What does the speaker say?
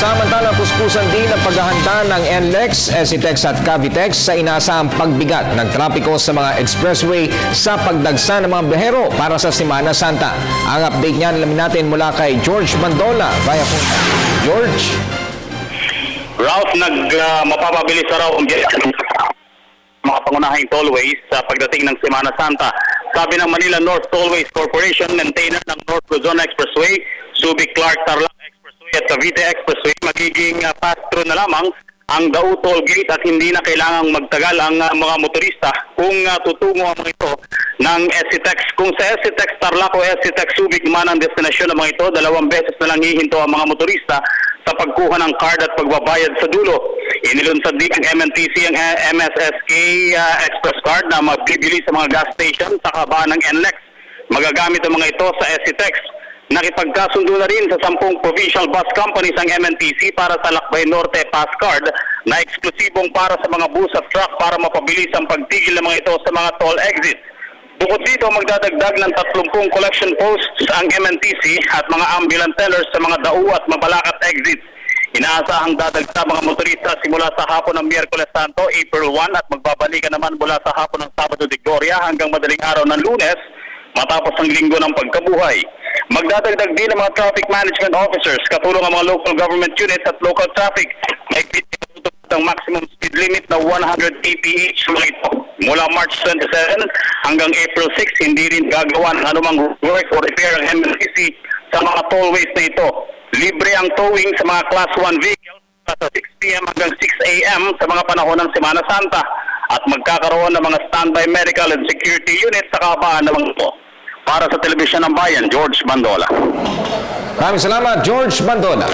Samantalang puspusan din ang paghahanda ng NLEX, SCTEX at Cavitex sa inaasahang pagbigat ng trapiko sa mga expressway sa pagdagsa ng mga biyahero para sa Semana Santa. Ang update niyan alamin natin mula kay George Mandola via phone. George? Ralph, mapapabilis na raw ang mga pangunahing tollways sa pagdating ng Semana Santa. Sabi ng Manila North Tollways Corporation, maintainer ng North Luzon Expressway, Subic-Clark-Tarlac Expressway at Cavite Expressway, magiging pass-through na lamang ang Dao Toll Gate at hindi na kailangang magtagal ang mga motorista kung tutungo ang mga ito ng SCTEX. Kung sa SCTEX Tarlac o SCTEX Subic man ang destinasyon ng mga ito, 2 beses na lang hihinto ang mga motorista sa pagkuha ng card at pagbabayad sa dulo. Inilunsad din ng MNTC ang MSSK Express Card na magbibili sa mga gas station sa kabaan ng NLEX. Magagamit ang mga ito sa SCTEX. Nakipagkasundo na rin sa 10 provincial bus companies ang MNTC para sa Lakbay Norte Pass Card na eksklusibong para sa mga bus at truck para mapabilis ang pagtigil ng mga ito sa mga toll exits. Bukod dito, magdadagdag ng 30 collection posts ang MNTC at mga ambulance tellers sa mga Dao at Mabalacat exits. Inaasahang dadagsa mga motorista simula sa hapon ng Miyerkules Santo, April 1 at magbabalikan naman mula sa hapon ng Sabado de Gloria hanggang madaling araw ng Lunes matapos ang linggo ng pagkabuhay. Magdadagdag din ng mga traffic management officers, katulong ang mga local government units at local traffic. May pinutupad ang maximum speed limit na 100 kph mula March 27 hanggang April 6. Hindi rin gagawa ng anumang work or repair ang MNTC sa mga tollways na ito. Libre ang towing sa mga Class 1 vehicles sa 6 p.m. hanggang 6 a.m. sa mga panahon ng Semana Santa at magkakaroon ng mga standby medical and security units sa kabaan ng mga ito. Para sa Telebisyon ng Bayan, George Mandola. Maraming salamat, George Mandola.